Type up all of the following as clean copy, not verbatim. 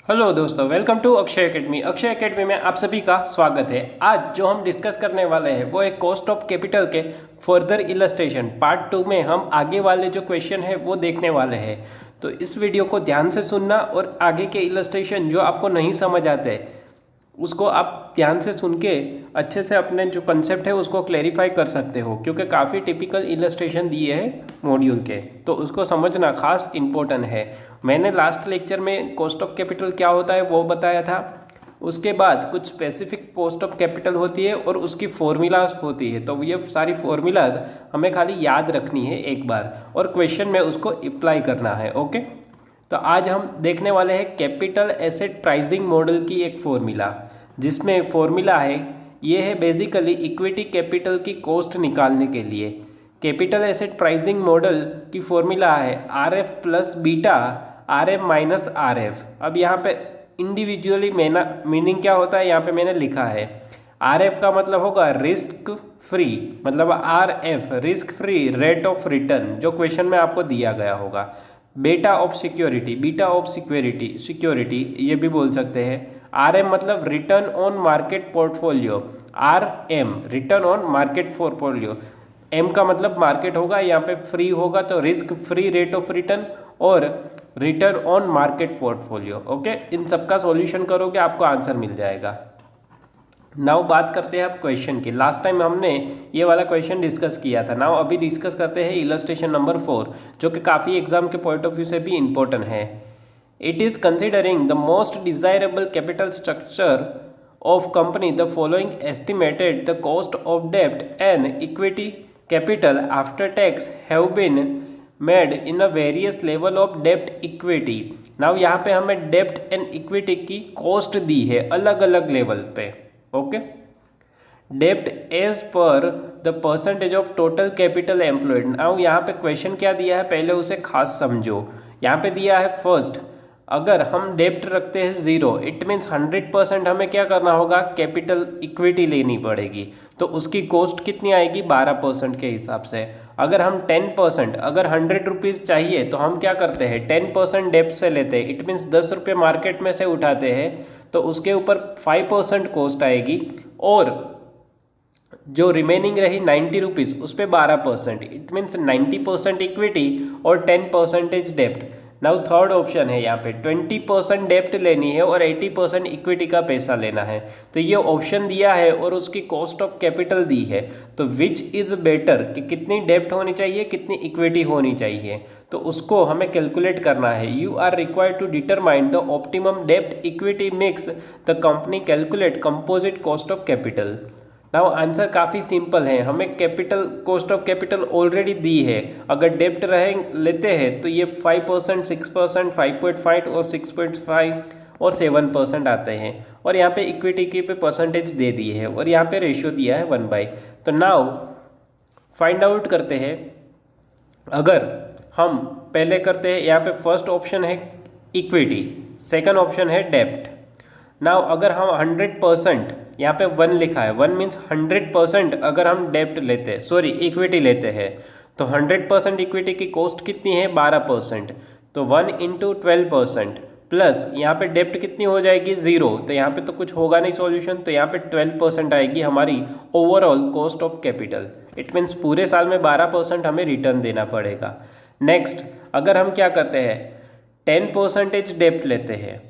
Hello दोस्तों, welcome to Akshay academy. Akshay academy में आप सभी का स्वागत है। आज जो हम डिस्कस करने वाले हैं वो एक कॉस्ट ऑफ कैपिटल के फर्दर इलस्ट्रेशन पार्ट 2 में हम आगे वाले जो क्वेश्चन है वो देखने वाले हैं। तो इस वीडियो को ध्यान से सुनना और आगे के इलस्ट्रेशन जो आपको नहीं समझ आते उसको आप ध्यान से सुन के अच्छे से अपने जो कंसेप्ट है उसको क्लैरिफाई कर सकते हो, क्योंकि काफ़ी टिपिकल इलस्ट्रेशन दिए हैं मॉड्यूल के, तो उसको समझना खास इम्पोर्टेंट है। मैंने लास्ट लेक्चर में कॉस्ट ऑफ कैपिटल क्या होता है वो बताया था। उसके बाद कुछ स्पेसिफिक कॉस्ट ऑफ कैपिटल होती है और उसकी फॉर्मूलाज होती है, तो ये सारी फॉर्मूलाज हमें खाली याद रखनी है एक बार और क्वेश्चन में उसको अप्लाई करना है। ओके, तो आज हम देखने वाले हैं कैपिटल एसेट प्राइसिंग मॉडल की एक फॉर्मूला, जिसमें फॉर्मूला है ये है बेसिकली इक्विटी कैपिटल की कॉस्ट निकालने के लिए। कैपिटल एसेट प्राइसिंग मॉडल की फॉर्मूला है R F plus beta R M minus R F. अब यहाँ पे इंडिविजुअली मीनिंग क्या होता है यहाँ पे मैंने लिखा है। आर एफ का मतलब होगा रिस्क फ्री, मतलब R F risk free rate of return, जो क्वेश्चन में आपको दिया गया होगा। Beta of security, beta of security ये भी बोल सकते हैं। आर एम मतलब return on market portfolio, R M return on market portfolio. M का मतलब मार्केट होगा, यहाँ पे फ्री होगा तो risk free rate of return और return on market portfolio. Okay, इन सबका सॉल्यूशन करोगे आपको आंसर मिल जाएगा। नाउ बात करते हैं अब क्वेश्चन की। लास्ट टाइम हमने ये वाला क्वेश्चन डिस्कस किया था। नाउ अभी डिस्कस करते हैं इलस्ट्रेशन नंबर 4, जो कि काफ़ी एग्जाम के पॉइंट ऑफ व्यू से भी इम्पोर्टेंट है। It is considering the most desirable capital structure of company the following estimated the cost of debt and equity capital after tax have been made in a various level of debt equity। now यहाँ पे हमें debt and equity की cost दी है अलग अलग level पे। Okay, डेप्ट as per the percentage of total capital employed. Now यहाँ पे क्वेश्चन क्या दिया है पहले उसे खास समझो। यहाँ पे दिया है फर्स्ट, अगर हम डेप्ट रखते हैं 0, इट मीन्स 100% हमें क्या करना होगा, कैपिटल इक्विटी लेनी पड़ेगी। तो उसकी कॉस्ट कितनी आएगी, 12% के हिसाब से। अगर हम 10%, अगर 100 रुपीज़ चाहिए तो हम क्या करते हैं 10% डेप्ट से लेते हैं, इट मीन्स 10 रुपये मार्केट में से उठाते हैं, तो उसके ऊपर 5% कॉस्ट आएगी और जो रिमेनिंग रही 90 रुपीज़ उस पर 12%, इट मीन्स 90% इक्विटी और 10% डेप्ट। नाउ थर्ड ऑप्शन है यहाँ पे 20% डेप्ट लेनी है और 80% इक्विटी का पैसा लेना है। तो ये ऑप्शन दिया है और उसकी कॉस्ट ऑफ कैपिटल दी है। तो विच इज़ बेटर कि कितनी डेप्ट होनी चाहिए कितनी इक्विटी होनी चाहिए, तो उसको हमें कैलकुलेट करना है। You are required to determine the optimum डेप्ट equity mix the company calculate composite cost of capital. Now answer काफ़ी सिंपल है, हमें capital cost of capital already दी है। अगर डेप्ट लेते हैं तो ये 5%, 6%, 5.5 और 6.5 और 7% आते हैं, और यहाँ पे इक्विटी की पे परसेंटेज दे दी है और यहाँ पे रेशियो दिया है 1/। तो नाउ फाइंड आउट करते हैं। अगर हम पहले करते हैं, यहाँ पे फर्स्ट ऑप्शन है इक्विटी, सेकंड ऑप्शन है डेप्ट। नाउ अगर हम 100%, यहाँ पे 1 लिखा है, 1 मीन्स 100% अगर हम डेप्ट लेते हैं, सॉरी इक्विटी लेते हैं, तो 100% इक्विटी की कॉस्ट कितनी है 12%। तो 1 इंटू 12% प्लस यहाँ पे डेप्ट कितनी हो जाएगी 0, तो यहाँ पे तो कुछ होगा नहीं सॉल्यूशन, तो यहाँ पे 12% आएगी हमारी overall cost of capital. It means पूरे साल में 12% हमें रिटर्न देना पड़ेगा। नेक्स्ट, अगर हम क्या करते हैं 10% डेप्ट लेते हैं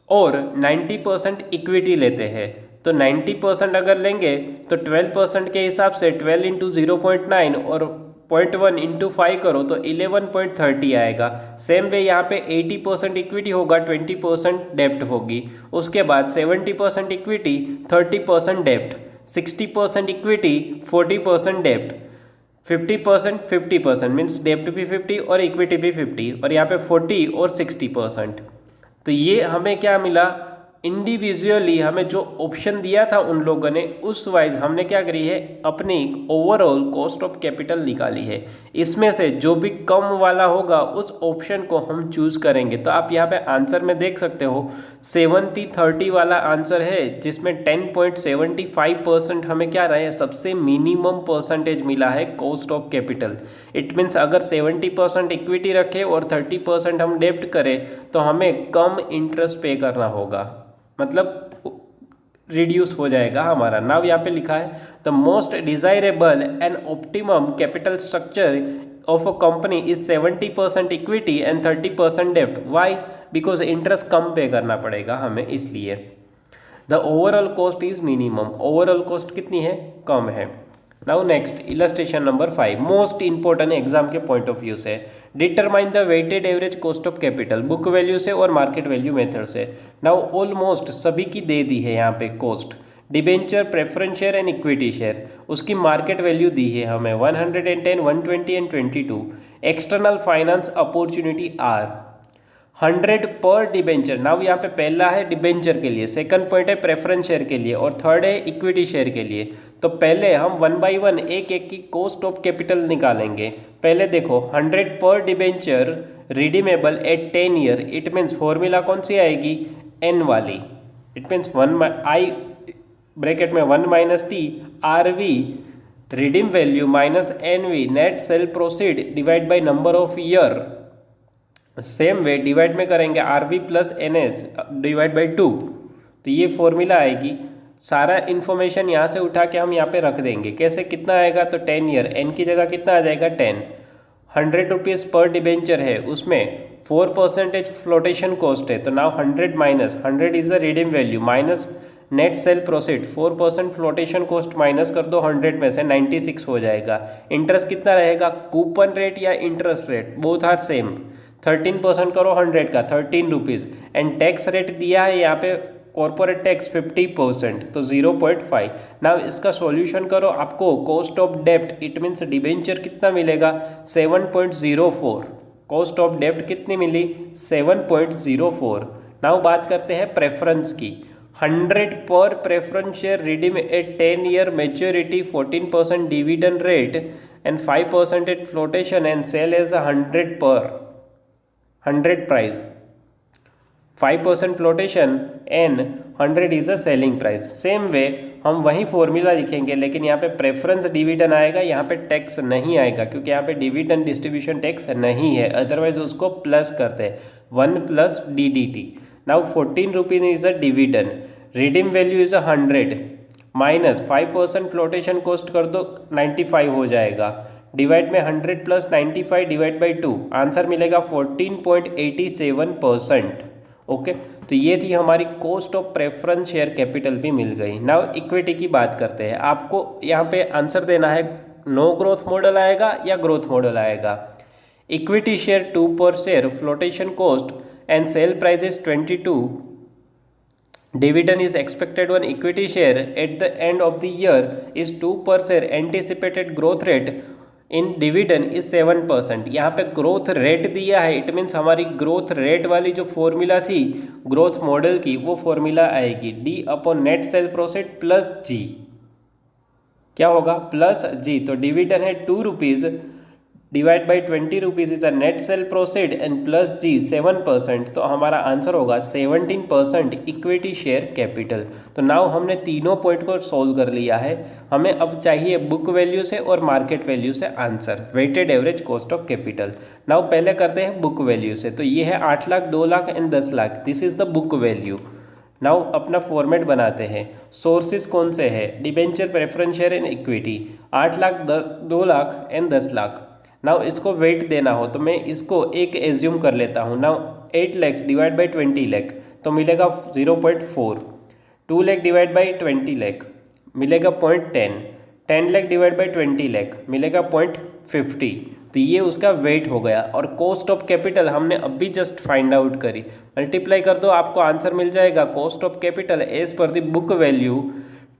और 90% इक्विटी लेते हैं, तो 90% अगर लेंगे तो 12% के हिसाब से 12 इंटू 0.9 और 0.1 इंटू 5 करो तो 11.30 आएगा। सेम वे यहाँ पे 80% इक्विटी होगा, 20% डेप्ट होगी। उसके बाद 70% इक्विटी, 30% डेप्ट, 60% इक्विटी, 40% डेप्ट, 50% 50% मीन्स डेप्ट भी 50 और इक्विटी भी 50, और यहाँ पे 40 और 60%। तो ये हमें क्या मिला, इंडिविजुअली हमें जो ऑप्शन दिया था उन लोगों ने, उस वाइज हमने क्या करी है, अपनी ओवरऑल कॉस्ट ऑफ कैपिटल निकाली है। इसमें से जो भी कम वाला होगा उस ऑप्शन को हम चूज करेंगे। तो आप यहाँ पे आंसर में देख सकते हो 70-30 वाला आंसर है, जिसमें 10.75% हमें क्या रहा है, सबसे मिनिमम परसेंटेज मिला है cost of capital. It means अगर 70% इक्विटी रखें और 30% हम डेब्ट करें तो हमें कम इंटरेस्ट पे करना होगा, मतलब रिड्यूस हो जाएगा हमारा। नाउ यहाँ पे लिखा है the most desirable and optimum capital structure of a company is 70% equity and 30% डेब्ट। व्हाई? बिकॉज इंटरेस्ट कम पे करना पड़ेगा हमें, इसलिए। The overall cost is minimum, overall cost कितनी है, कम है। Now next illustration number 5, most important exam के पॉइंट ऑफ व्यू से। Determine the weighted average cost of capital, book value से और मार्केट वैल्यू मेथड से। नाउ ऑलमोस्ट सभी की दे दी है यहाँ पे cost. Debenture, preference share and equity share, उसकी मार्केट वैल्यू दी है हमें 110, 120 and 22। External finance opportunity are 100 पर डिबेंचर। नाउ यहाँ पे पहला है डिबेंचर के लिए, सेकंड पॉइंट है प्रेफरेंस शेयर के लिए और थर्ड है इक्विटी शेयर के लिए। तो पहले हम 1 बाई 1 एक एक की कॉस्ट ऑफ कैपिटल निकालेंगे। पहले देखो 100 पर debenture redeemable eight 10 year, it means formula कौन सी आएगी, एन वाली। इट मीन्स 1 ब्रैकेट में 1 minus T R V redeem value minus N V net sale proceed divide by number of year. Same way divide में करेंगे R V plus N S divide by 2, तो ये formula आएगी। सारा information यहाँ से उठा के हम यहाँ पे रख देंगे। कैसे, कितना आएगा, तो 10 ईयर, एन की जगह कितना आ जाएगा 10। 100 रुपीज़ पर डिबेंचर है, उसमें 4% फ्लोटेशन कॉस्ट है, तो now 100 minus 100 is the redeem value minus net sale proceed 4% flotation cost minus कर दो 100 में से 96 हो जाएगा। इंटरेस्ट कितना रहेगा, कूपन रेट या interest rate, both are same. 13% करो 100 का 13 रुपीज़ एंड टैक्स रेट दिया है यहाँ पे कॉर्पोरेट टैक्स 50%, तो 0.5। नाउ इसका सॉल्यूशन करो, आपको कॉस्ट ऑफ डेब्ट इट मीन्स डिबेंचर कितना मिलेगा 7.04। कॉस्ट ऑफ डेब्ट कितनी मिली 7.04। नाउ बात करते हैं प्रेफरेंस की। 100 पर preference share redeem at 10 year maturity 14% dividend rate and 5% at flotation and sale as 100 पर 100 price, 5% flotation and 100 is a selling price. Same way हम वही फॉर्मूला लिखेंगे, लेकिन यहाँ पे प्रेफरेंस डिविडेंड आएगा, यहाँ पे टैक्स नहीं आएगा क्योंकि यहाँ पे डिविडेंड डिस्ट्रीब्यूशन टैक्स नहीं है, अदरवाइज उसको प्लस करते हैं 1 plus DDT। Now 14 rupees is a dividend, redeem value is 100 minus 5% flotation cost कर दो 95 हो जाएगा, डिवाइड में 100 प्लस 95 डिवाइड बाई 2, आंसर मिलेगा 14.87%। ओके, तो ये थी हमारी cost of preference share capital भी मिल गई। नाउ इक्विटी की बात करते हैं। आपको यहाँ पे आंसर देना है नो ग्रोथ मॉडल आएगा या ग्रोथ मॉडल आएगा। इक्विटी शेयर 2 पर share, flotation cost and sale price is 22, dividend is expected on equity share at the end of the year is 2 per share, anticipated growth rate in dividend is 7%। यहाँ पे growth rate दिया है, it means हमारी growth rate वाली जो formula थी growth model की, वो फॉर्मूला आएगी D upon net sale proceed plus G। क्या होगा, प्लस G। तो डिविडेंड है 2 rupees divide by 20 rupees is a net sale proceed and plus G 7%, तो हमारा आंसर होगा 17% इक्विटी शेयर कैपिटल। तो नाउ हमने तीनों पॉइंट को सॉल्व कर लिया है। हमें अब चाहिए बुक वैल्यू से और मार्केट वैल्यू से answer, weighted average cost of capital. Now पहले करते हैं बुक वैल्यू से। तो ये है 8 lakh, 2 lakh and 10 lakh, this is the book value. Now अपना फॉर्मेट बनाते हैं। सोर्सेज कौन से है, debenture, preference share and equity. 8 lakh, 2 lakh and 10 lakh. Now इसको वेट देना हो तो मैं इसको एक एज्यूम कर लेता हूँ। Now 8 lakh divide by 20 lakh तो मिलेगा 0.4। 2 लाख डिवाइड बाई 20 लाख मिलेगा 0.10। 10 लाख डिवाइड बाई 20 लाख मिलेगा 0.50। तो ये उसका वेट हो गया। और कॉस्ट ऑफ कैपिटल हमने अभी जस्ट फाइंड आउट करी, मल्टीप्लाई कर दो आपको आंसर मिल जाएगा। Cost of capital as per the book value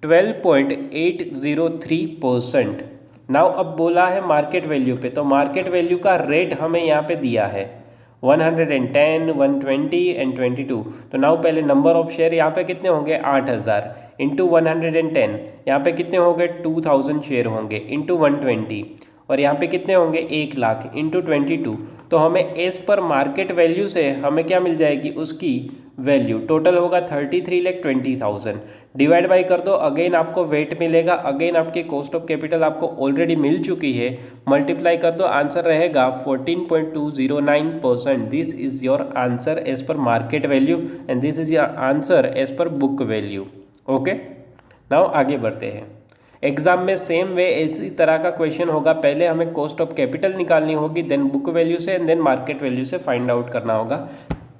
12.803%। Now अब बोला है मार्केट वैल्यू पे, तो मार्केट वैल्यू का रेट हमें यहाँ पे दिया है 110, 120 एंड 22। तो नाउ पहले नंबर ऑफ शेयर यहाँ पे कितने होंगे 8000 इंटू 110, यहाँ पे कितने होंगे 2000 शेयर होंगे इंटू 120, और यहाँ पे कितने होंगे 1 लाख इंटू 22। तो हमें एस पर मार्केट वैल्यू से हमें क्या मिल जाएगी उसकी वैल्यू, टोटल होगा 33,20,000। डिवाइड बाई कर दो, अगेन आपको वेट मिलेगा, अगेन आपकी कॉस्ट ऑफ कैपिटल आपको ऑलरेडी मिल चुकी है, मल्टीप्लाई कर दो, आंसर रहेगा 14.209%। This is your answer as per market value and this is your answer as per book value. Okay, now आगे बढ़ते हैं। एग्जाम में सेम वे इसी तरह का क्वेश्चन होगा, पहले हमें कॉस्ट ऑफ कैपिटल निकालनी होगी, देन बुक वैल्यू से एंड देन मार्केट वैल्यू से फाइंड आउट करना होगा।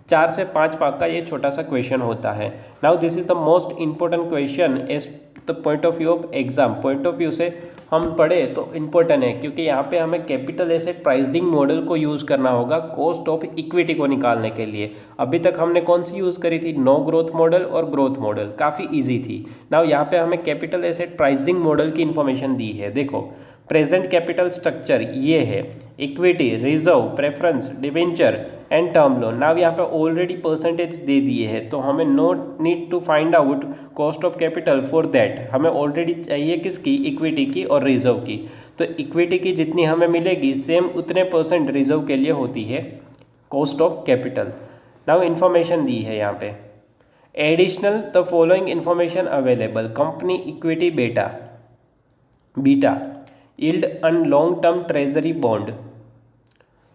4 से 5 मार्क का ये छोटा सा क्वेश्चन होता है। Now this is the most important question as the point of view of exam, point of view से हम पढ़े तो इम्पोर्टेंट है, क्योंकि यहाँ पे हमें कैपिटल एसेट प्राइसिंग मॉडल को यूज़ करना होगा कॉस्ट ऑफ इक्विटी को निकालने के लिए। अभी तक हमने कौन सी यूज़ करी थी, नो ग्रोथ मॉडल और ग्रोथ मॉडल, काफ़ी इजी थी। नाउ यहाँ पे हमें कैपिटल एसेट प्राइसिंग मॉडल की इन्फॉर्मेशन दी है। देखो प्रेजेंट कैपिटल स्ट्रक्चर ये है, equity, reserve, preference, debenture and term loan. Now यहाँ पे ऑलरेडी परसेंटेज दे दिए हैं, तो हमें no need to find out cost of capital for that, हमें ऑलरेडी चाहिए किसकी, इक्विटी की और रिजर्व की। तो इक्विटी की जितनी हमें मिलेगी सेम उतने परसेंट रिजर्व के लिए होती है cost of capital. Now information दी है यहाँ पे, additional the following information available, company equity beta, yield on long term treasury bond,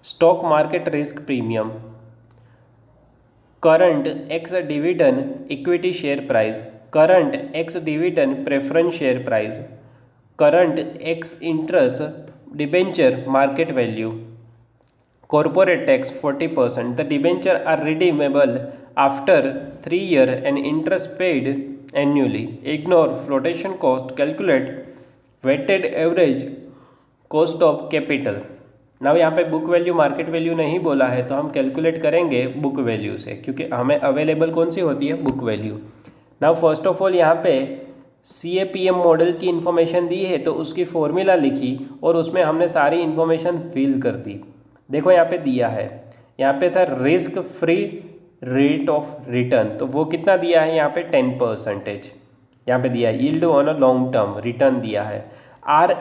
stock market risk premium, current ex dividend equity share price, current ex dividend preference share price, current ex interest debenture market value, corporate tax 40%, the debenture are redeemable after 3 years and interest paid annually, ignore flotation cost, calculate weighted average cost of capital. Now यहाँ पे book value market value नहीं बोला है, तो हम calculate करेंगे book value से, क्योंकि हमें अवेलेबल कौन सी होती है, book value. Now first of all यहाँ पे CAPM मॉडल की इन्फॉर्मेशन दी है, तो उसकी फॉर्मूला लिखी और उसमें हमने सारी इन्फॉर्मेशन फिल कर दी। देखो यहाँ पे दिया है, यहाँ पे था risk free rate of return, तो वो कितना दिया है यहाँ पे 10%। यहाँ पे दिया है yield on a long term, return दिया है। आर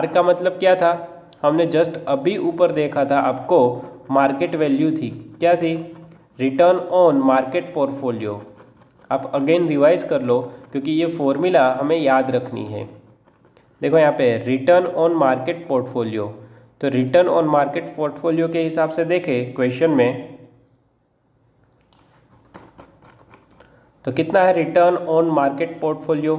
का मतलब क्या था, हमने जस्ट अभी ऊपर देखा था आपको, मार्केट वैल्यू थी, क्या थी, रिटर्न ऑन मार्केट पोर्टफोलियो। आप अगेन रिवाइज कर लो, क्योंकि ये फॉर्मूला हमें याद रखनी है। देखो यहाँ पे रिटर्न ऑन मार्केट पोर्टफोलियो, तो रिटर्न ऑन मार्केट पोर्टफोलियो के हिसाब से देखें क्वेश्चन में, तो कितना है return on market portfolio,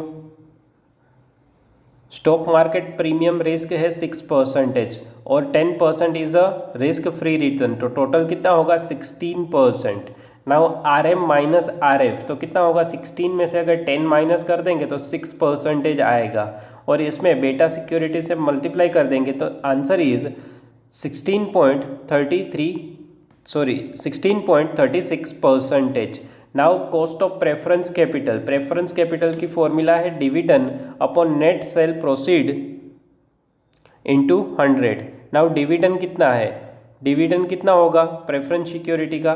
stock market premium risk है 6% और 10% is a risk free return, तो टोटल कितना होगा 16%। नाउ RM माइनस RF, तो कितना होगा 16 में से अगर 10 माइनस कर देंगे तो 6% आएगा, और इसमें बेटा सिक्योरिटी से मल्टीप्लाई कर देंगे तो answer is 16.36%। Now cost of preference capital, preference capital की फॉर्मूला है dividend upon net sale proceed into 100। Now dividend कितना है, डिविडेंड कितना होगा प्रेफरेंस सिक्योरिटी का,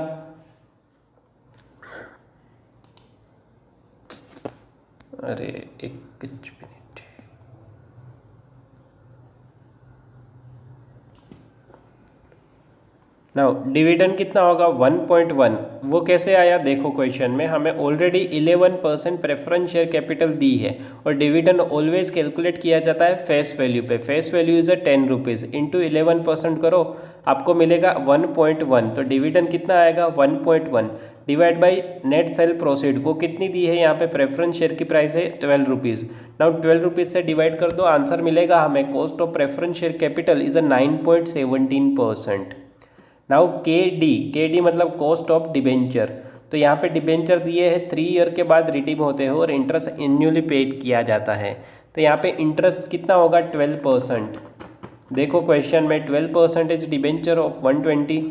अरे एक मिनट, नाउ डिविडेंड कितना होगा 1.1। वो कैसे आया, देखो क्वेश्चन में हमें ऑलरेडी 11% प्रेफरेंस शेयर कैपिटल दी है, और डिविडेंड ऑलवेज कैलकुलेट किया जाता है फेस वैल्यू पे, face value is 10 rupees into 11% करो, आपको मिलेगा 1.1। तो डिविडेंड कितना आएगा 1.1 divide by net sale proceed, वो कितनी दी है यहाँ पे, प्रेफरेंस शेयर की प्राइस है 12 रुपीज़। नाउ 12 रुपीज़ से डिवाइड कर दो, आंसर मिलेगा हमें cost of preference share capital is 9.17%। Now KD मतलब कॉस्ट ऑफ डिबेंचर, तो यहाँ पे डिबेंचर दिए हैं 3 ईयर के बाद रिडीम होते हैं और इंटरेस्ट एन्युअली पेड किया जाता है, तो यहाँ पे इंटरेस्ट कितना होगा 12%। देखो क्वेश्चन में 12% डिबेंचर ऑफ 120,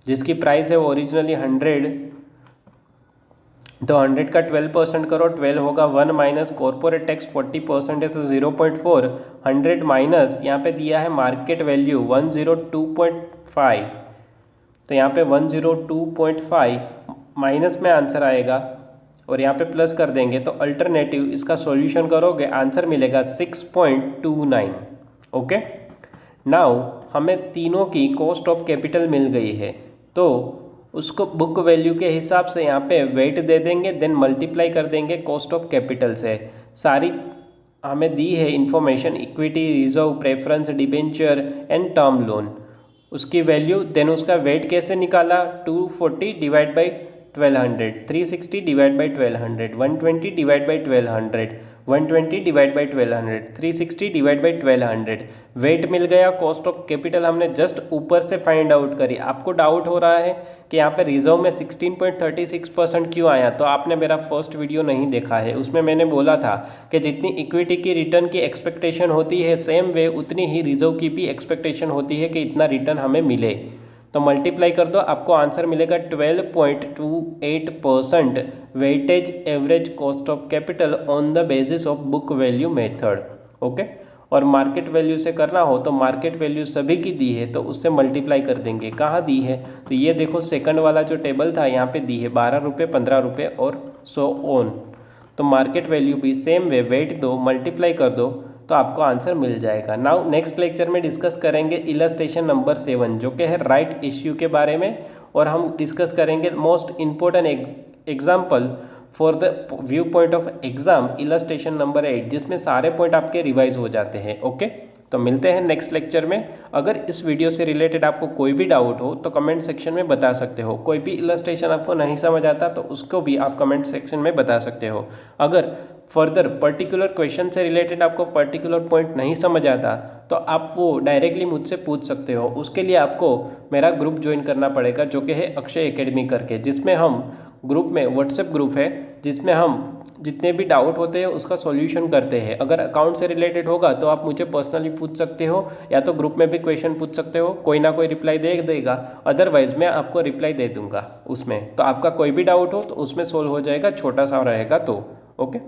जिसकी प्राइस है ओरिजिनली 100, तो 100 का 12% करो, 12 होगा 1 माइनस कॉर्पोरेट टैक्स 40% है तो 0.4, 100 माइनस यहाँ पे दिया है मार्केट वैल्यू 102.5, तो यहाँ पे 102.5 माइनस में आंसर आएगा और यहाँ पे प्लस कर देंगे तो अल्टरनेटिव इसका सॉल्यूशन करोगे आंसर मिलेगा 6.29। ओके, नाउ हमें तीनों की कॉस्ट ऑफ कैपिटल मिल गई है, तो उसको बुक वैल्यू के हिसाब से यहाँ पे वेट दे देंगे, देन मल्टीप्लाई कर देंगे कॉस्ट ऑफ कैपिटल से। सारी हमें दी है information, equity, reserve, preference, debenture and term loan, उसकी वैल्यू, देन उसका वेट कैसे निकाला, 240 divide by 1200, 360 divide by 1200, 120 divide by 1200, 120 divide by 1200, 360 divide by 1200। Weight मिल गया, कॉस्ट ऑफ कैपिटल हमने जस्ट ऊपर से फाइंड आउट करी। आपको डाउट हो रहा है कि यहाँ पे रिजर्व में 16.36% क्यों आया, तो आपने मेरा फर्स्ट वीडियो नहीं देखा है, उसमें मैंने बोला था कि जितनी इक्विटी की रिटर्न की एक्सपेक्टेशन होती है सेम वे उतनी ही रिजर्व की भी एक्सपेक्टेशन होती है कि इतना रिटर्न हमें मिले। तो मल्टीप्लाई कर दो, आपको आंसर मिलेगा 12.28% weightage average cost of capital on the basis of book value method. Okay, और मार्केट वैल्यू से करना हो तो मार्केट वैल्यू सभी की दी है तो उससे मल्टीप्लाई कर देंगे। कहाँ दी है, तो ये देखो सेकंड वाला जो टेबल था यहाँ पे दी है 12 रुपये, 15 रुपये और सो ऑन। तो मार्केट वैल्यू भी सेम वे, वेट दो, मल्टीप्लाई कर दो तो आपको आंसर मिल जाएगा। नाउ नेक्स्ट लेक्चर में डिस्कस करेंगे इलस्ट्रेशन नंबर 7 जो कि है राइट इश्यू के बारे में, और हम डिस्कस करेंगे most important example for the view point of exam illustration number 8, जिसमें सारे पॉइंट आपके रिवाइज हो जाते हैं। ओके, तो मिलते हैं नेक्स्ट लेक्चर में। अगर इस वीडियो से रिलेटेड आपको कोई भी डाउट हो तो कमेंट सेक्शन में बता सकते हो। कोई भी इलस्ट्रेशन आपको नहीं समझ आता तो उसको भी आप कमेंट सेक्शन में बता सकते हो। अगर फर्दर पर्टिकुलर क्वेश्चन से रिलेटेड आपको पर्टिकुलर पॉइंट नहीं समझ आता तो आप वो डायरेक्टली मुझसे पूछ सकते हो। उसके लिए आपको मेरा ग्रुप ज्वाइन करना पड़ेगा जो कि है अक्षय एकेडमी करके, जिसमें हम ग्रुप में व्हाट्सएप ग्रुप है जिसमें हम जितने भी डाउट होते हैं उसका सॉल्यूशन करते हैं। अगर अकाउंट से रिलेटेड होगा तो आप मुझे पर्सनली पूछ सकते हो या तो ग्रुप में भी क्वेश्चन पूछ सकते हो, कोई ना कोई रिप्लाई दे देगा, अदरवाइज मैं आपको रिप्लाई दे दूंगा उसमें। तो आपका कोई भी डाउट हो तो उसमें सोल्व हो जाएगा, छोटा सा रहेगा तो। ओके,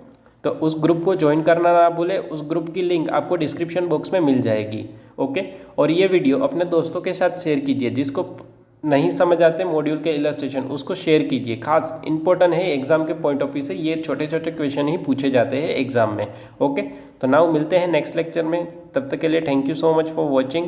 तो उस ग्रुप को ज्वाइन करना ना भूले, उस ग्रुप की लिंक आपको डिस्क्रिप्शन बॉक्स में मिल जाएगी। ओके, और ये वीडियो अपने दोस्तों के साथ शेयर कीजिए, जिसको नहीं समझ आते मॉड्यूल के इलस्ट्रेशन उसको शेयर कीजिए। खास इंपॉर्टेंट है एग्जाम के पॉइंट ऑफ व्यू से, ये छोटे छोटे क्वेश्चन ही पूछे जाते हैं एग्जाम में। ओके, तो नाउ मिलते हैं नेक्स्ट लेक्चर में, तब तक के लिए thank you so much for watching.